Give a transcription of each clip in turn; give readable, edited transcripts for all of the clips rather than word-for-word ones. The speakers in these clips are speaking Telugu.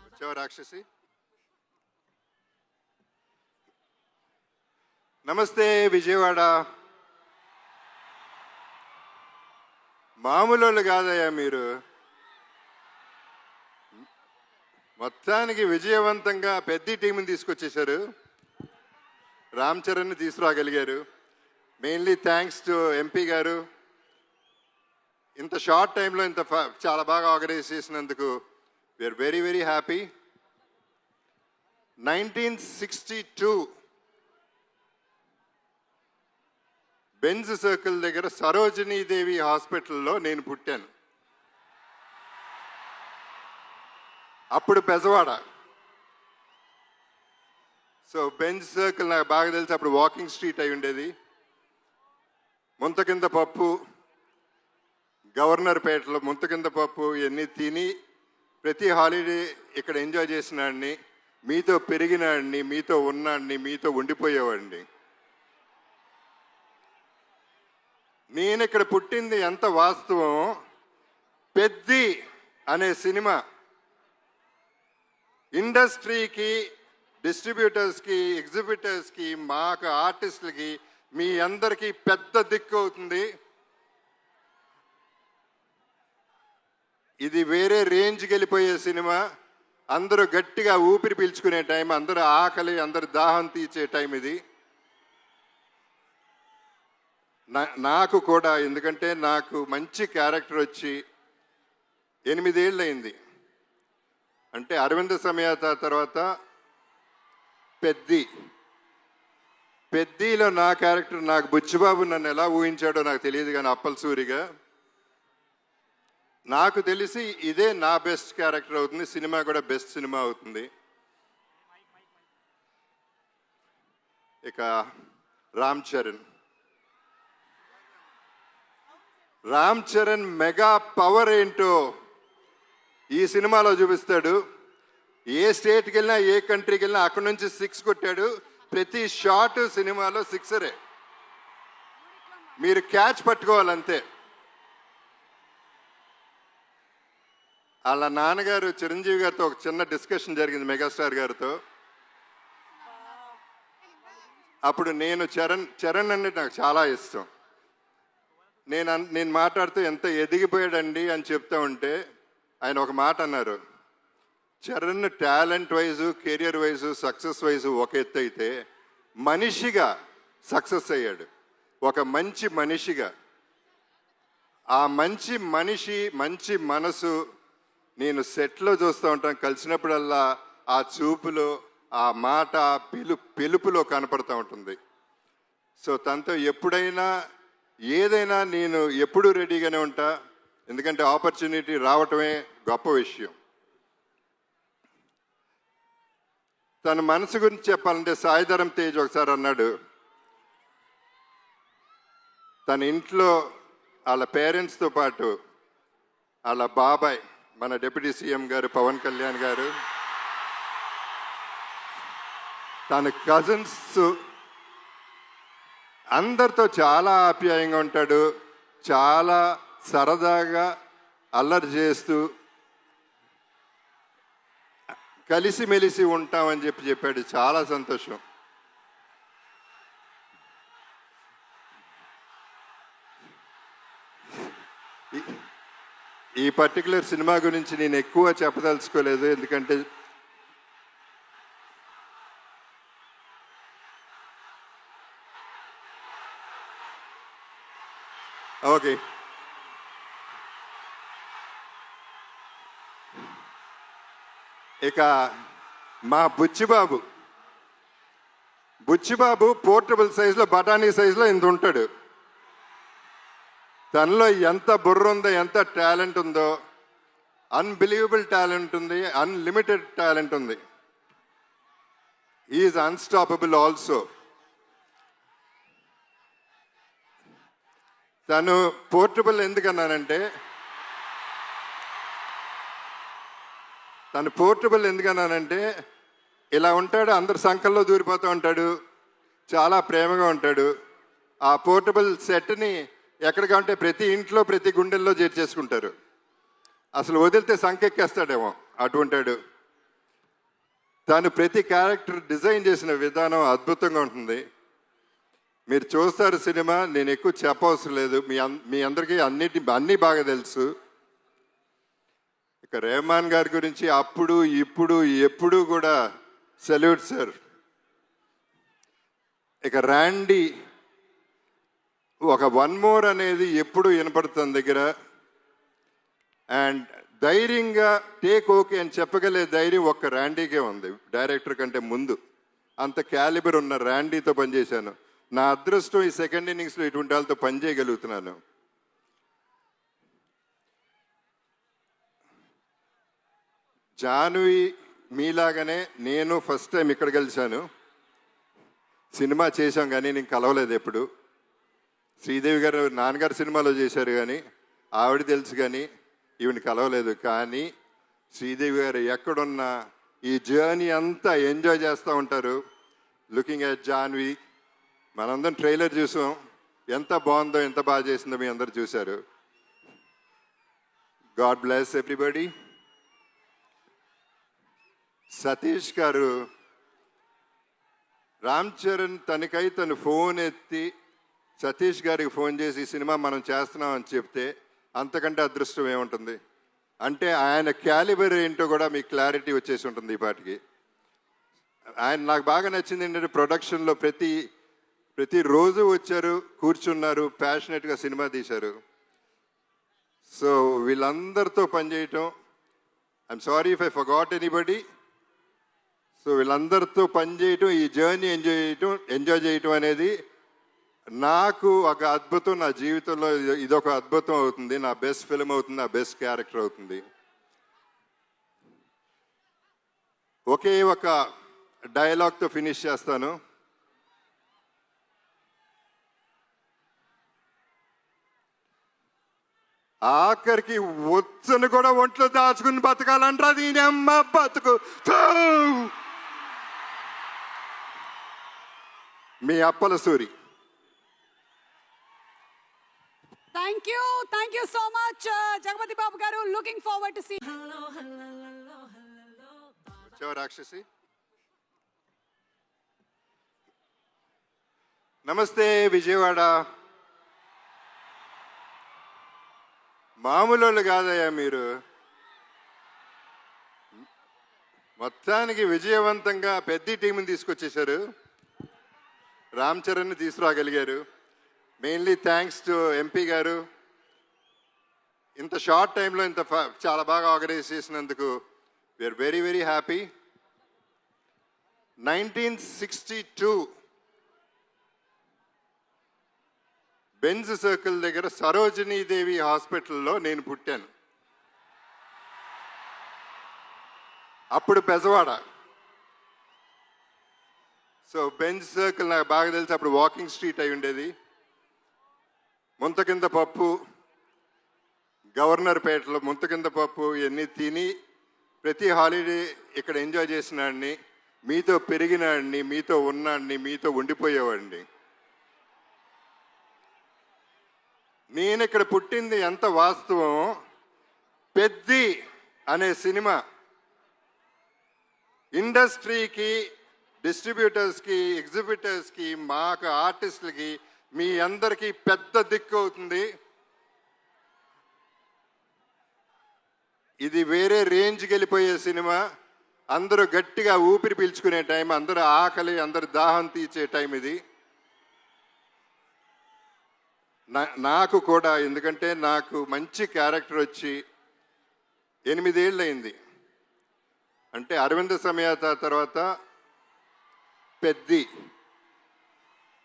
వచ్చావా రాక్షసి? నమస్తే విజయవాడ. మామూలు కాదయ్యా మీరు. మొత్తానికి విజయవంతంగా పెద్ద టీంని తీసుకొచ్చేశారు. రామ్ చరణ్ని తీసుకురాగలిగారు. మెయిన్లీ థ్యాంక్స్ టు ఎంపీ గారు. ఇంత షార్ట్ టైంలో ఇంత చాలా బాగా ఆర్గనైజ్ చేసినందుకు we are very very happy. 1962 Benz circle దగ్గర సరోజినీదేవి హాస్పిటల్లో నేను పుట్టాను. అప్పుడు పెజవాడ. సో బెంజ్ సర్కిల్ నాకు బాగా తెలిసి అప్పుడు వాకింగ్ స్ట్రీట్ అయి ఉండేది. ముంత కింద పప్పు, గవర్నర్ పేటలో ముంత కింద పప్పు ఇవన్నీ తిని ప్రతి హాలిడే ఇక్కడ ఎంజాయ్ చేసినాడిని, మీతో పెరిగినాడిని, మీతో ఉన్నాడిని, మీతో ఉండిపోయేవాడిని. నేను ఇక్కడ పుట్టింది ఎంత వాస్తవం. పెద్ది అనే సినిమా ఇండస్ట్రీకి, డిస్ట్రిబ్యూటర్స్కి, ఎగ్జిబిటర్స్కి, మాకు ఆర్టిస్టులకి, మీ అందరికీ పెద్ద దిక్కు అవుతుంది. ఇది వేరే రేంజ్కి వెళ్ళిపోయే సినిమా. అందరూ గట్టిగా ఊపిరి పీల్చుకునే టైం, అందరూ ఆకలి, అందరు దాహం తీర్చే టైం ఇది. నాకు కూడా, ఎందుకంటే నాకు మంచి క్యారెక్టర్ వచ్చి 8 ఏళ్ళు అయింది. అంటే అరవింద సమేత తర్వాత పెద్దిలో నా క్యారెక్టర్, నాకు బుచ్చిబాబు నన్ను ఎలా ఊహించాడో నాకు తెలియదు, కానీ అప్పలసూరిగా నాకు తెలిసి ఇదే నా బెస్ట్ క్యారెక్టర్ అవుతుంది. సినిమా కూడా బెస్ట్ సినిమా అవుతుంది. ఇక రామ్ చరణ్ మెగా పవర్ ఏంటో ఈ సినిమాలో చూపిస్తాడు. ఏ స్టేట్కి వెళ్ళినా, ఏ కంట్రీకి వెళ్ళినా అక్కడి నుంచి 6 కొట్టాడు. ప్రతి షాట్ సినిమాలో 6రే. మీరు క్యాచ్ పట్టుకోవాలంతే. వాళ్ళ నాన్నగారు చిరంజీవి గారితో ఒక చిన్న డిస్కషన్ జరిగింది, మెగాస్టార్ గారితో. అప్పుడు నేను చరణ్ అంటే నాకు చాలా ఇష్టం. నేను మాట్లాడుతూ ఎంత ఎదిగిపోయాడండి అని చెప్తా ఉంటే ఆయన ఒక మాట అన్నారు, Charan talent wise, career wise, success wise ఒక ఎత్తు అయితే మనిషిగా సక్సెస్ అయ్యాడు. ఒక మంచి మనిషిగా, ఆ మంచి మనిషి, మంచి మనసు నేను సెట్లో చూస్తూ ఉంటాను. కలిసినప్పుడల్లా ఆ చూపులో, ఆ మాట, పిలుపులో కనపడుతూ ఉంటుంది. సో తనతో ఎప్పుడైనా ఏదైనా నేను ఎప్పుడూ రెడీగానే ఉంటా. ఎందుకంటే ఆపర్చునిటీ రావటమే గొప్ప విషయం. తన మనసు గురించి చెప్పాలంటే సాయిధరం తేజ్ ఒకసారి అన్నాడు, తన ఇంట్లో వాళ్ళ పేరెంట్స్తో పాటు వాళ్ళ బాబాయ్, మన డిప్యూటీ సీఎం గారు పవన్ కళ్యాణ్ గారు, తన కజిన్స్ అందరితో చాలా ఆప్యాయంగా ఉంటాడు. చాలా సరదాగా అల్లరి చేస్తూ కలిసిమెలిసి ఉంటామని చెప్పాడు. చాలా సంతోషం. ఈ పర్టికులర్ సినిమా గురించి నేను ఎక్కువ చెప్పదలుచుకోలేదు, ఎందుకంటే ఓకే. ఇక మా బుచ్చిబాబు పోర్టబుల్ సైజులో, బఠానీ సైజులో ఇంత ఉంటాడు. తనలో ఎంత బుర్ర ఉందో, ఎంత టాలెంట్ ఉందో, అన్బిలీవబుల్ టాలెంట్ ఉంది, అన్లిమిటెడ్ టాలెంట్ ఉంది. Is unstoppable also. తను పోర్టబుల్ ఎందుకన్నానంటే, ఇలా ఉంటాడు, అందరు సంకల్లో దూరిపోతూ ఉంటాడు, చాలా ప్రేమగా ఉంటాడు. ఆ పోర్టబుల్ సెట్ని ఎక్కడికంటే ప్రతి ఇంట్లో, ప్రతి గుండెల్లో చేర్చేసుకుంటారు. అసలు వదిలితే సంకెక్కేస్తాడేమో అటువంటాడు. తను ప్రతి క్యారెక్టర్ డిజైన్ చేసిన విధానం అద్భుతంగా ఉంటుంది. మీరు చూస్తారు సినిమా, నేను ఎక్కువ చెప్పవసరం లేదు, మీ అందరికీ అన్నీ బాగా తెలుసు. ఇక రెహమాన్ గారి గురించి అప్పుడు ఇప్పుడు ఎప్పుడు కూడా సెల్యూట్ సార్. ఇక ర్యాండీ ఒక వన్ మోర్ అనేది ఎప్పుడు వినపడుతుంది దగ్గర. అండ్ ధైర్యంగా టేక్ ఓకే అని చెప్పగలే ధైర్యం ఒక్క ర్యాండీకే ఉంది డైరెక్టర్ కంటే ముందు. అంత క్యాలిబర్ ఉన్న ర్యాండీతో పనిచేశాను. నా అదృష్టం ఈ సెకండ్ ఇన్నింగ్స్లో ఇటువంటి వాళ్ళతో పనిచేయగలుగుతున్నాను. జాన్వి మీలాగానే నేను ఫస్ట్ టైం ఇక్కడ కలిశాను. సినిమా చేశాం కానీ నేను కలవలేదు ఎప్పుడు. శ్రీదేవి గారు నాన్నగారు సినిమాలో చేశారు కానీ ఆవిడ తెలుసు కానీ ఈవిని కలవలేదు. కానీ శ్రీదేవి గారు ఎక్కడున్నా ఈ జర్నీ అంతా ఎంజాయ్ చేస్తూ ఉంటారు. లుకింగ్ అట్ జాన్వి, మనందరం ట్రైలర్ చూసాం, ఎంత బాగుందో ఎంత బాగా చేసిందో మీ అందరు చూశారు. God bless everybody. సతీష్ గారు, రామ్ చరణ్ తనకై తను ఫోన్ ఎత్తి సతీష్ గారికి ఫోన్ చేసి ఈ సినిమా మనం చేస్తున్నామని చెప్తే అంతకంటే అదృష్టం ఏముంటుంది. అంటే ఆయన క్యాలిబర్ ఏంటో కూడా మీకు క్లారిటీ వచ్చేసి ఉంటుంది ఈ పాటికి. ఆయన నాకు బాగా నచ్చింది ఏంటంటే ప్రొడక్షన్లో ప్రతిరోజు వచ్చారు, కూర్చున్నారు, ప్యాషనెట్గా సినిమా తీశారు. సో వీళ్ళందరితో పనిచేయటం, I'm sorry if I forgot anybody. So వీళ్ళందరితో పనిచేయటం, ఈ జర్నీ ఎంజాయ్ చేయటం అనేది నాకు ఒక అద్భుతం. నా జీవితంలో ఇదొక అద్భుతం అవుతుంది. నా బెస్ట్ ఫిల్మ్ అవుతుంది, నా బెస్ట్ క్యారెక్టర్ అవుతుంది. ఒకే ఒక డైలాగ్తో ఫినిష్ చేస్తాను. ఆఖరికి వచ్చను కూడా ఒంట్లో దాచుకుని బతకాలంటారా దీని అమ్మ బతుకు. మీ Appala Suri. Thank you so much, Jagapati Babu garu. Looking forward to see. రాక్షసి నమస్తే విజయవాడ. మామూలు కాదయ్యా మీరు. మొత్తానికి విజయవంతంగా పెద్ద టీంని తీసుకొచ్చేశారు. రామ్ చరణ్ని తీసుకురాగలిగారు. మెయిన్లీ థ్యాంక్స్ టు ఎంపీ గారు. ఇంత షార్ట్ టైంలో చాలా బాగా ఆర్గనైజ్ చేసినందుకు we are very very happy. 1962 Benz circle దగ్గర సరోజినీదేవి హాస్పిటల్లో నేను పుట్టాను. అప్పుడు పెజవాడ. సో బెంజ్ సర్కిల్ నాకు బాగా తెలిసి అప్పుడు వాకింగ్ స్ట్రీట్ అయి ఉండేది. ముంతకింద పప్పు, గవర్నర్ పేటలో ముంతకింద పప్పు ఇవన్నీ తిని ప్రతి హాలిడే ఇక్కడ ఎంజాయ్ చేసినాడిని, మీతో పెరిగినాడిని, మీతో ఉన్నాడిని, మీతో ఉండిపోయేవాడిని. నేను ఇక్కడ పుట్టింది ఎంత వాస్తవం. పెద్ది అనే సినిమా ఇండస్ట్రీకి, డిస్ట్రిబ్యూటర్స్కి, ఎగ్జిబిటర్స్కి, మాకు ఆర్టిస్టులకి, మీ అందరికీ పెద్ద దిక్కు అవుతుంది. ఇది వేరే రేంజ్కి వెళ్ళిపోయే సినిమా. అందరూ గట్టిగా ఊపిరి పీల్చుకునే టైం, అందరూ ఆకలి, అందరు దాహం తీర్చే టైం ఇది. నాకు కూడా, ఎందుకంటే నాకు మంచి క్యారెక్టర్ వచ్చి 8 ఏళ్ళు అయింది. అంటే అరవింద సమేత తర్వాత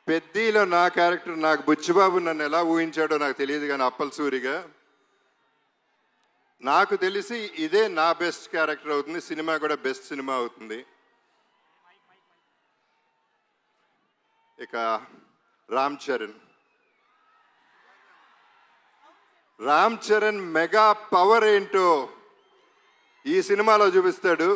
పెద్దిలో నా క్యారెక్టర్, నాకు బుచ్చిబాబు నన్ను ఎలా ఊహించాడో నాకు తెలియదు కానీ అప్పల సూరిగా నాకు తెలిసి ఇదే నా బెస్ట్ క్యారెక్టర్ అవుతుంది. సినిమా కూడా బెస్ట్ సినిమా అవుతుంది. ఇక రామ్ చరణ్ మెగా పవర్ ఏంటో ఈ సినిమాలో చూపిస్తాడు.